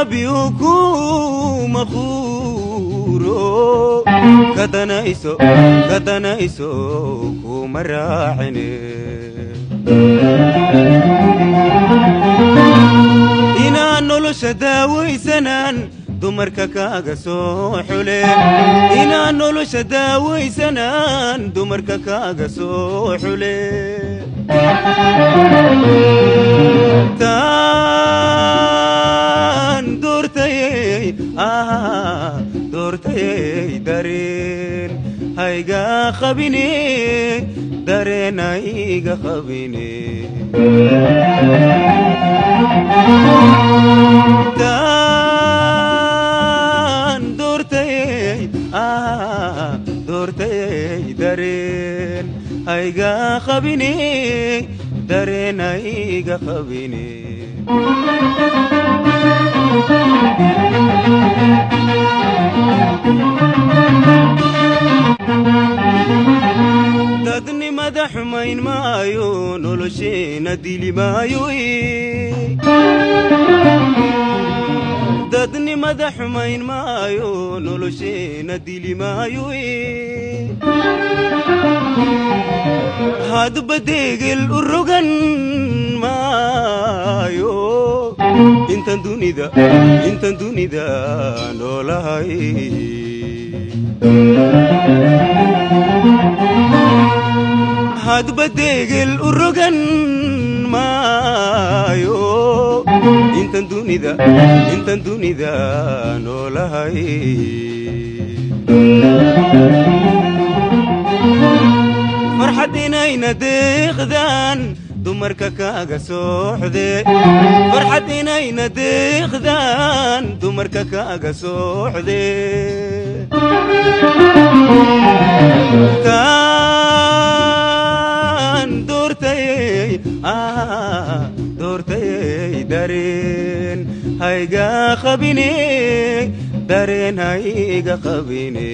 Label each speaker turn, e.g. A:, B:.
A: بيوكو مخورو كدنايسو كومراعني إنا نولش داوي سنان dumarka kaaga soo xule inaan nolosha daawaysanaan dumarka kaaga soo xule taan doortayay dareen hayga qabine dareen hayga qabine doortay dareen hayga qabine dareen hayga qabine dadni madax xumayn maayo nolosheena dili maayo dadni madax xumayn maayo nolosheena dili maayo hadba deegel u rogan maayo intan dunida noolahay hadba deegel u rogan maayo intan dunida noolahay farxad inayna deeqdaan dumarka kaaga sooxde farxad inayna deeqdaan dumarka kaaga sooxde kaan doortayay dareen hayga qabine dareen hayga qabine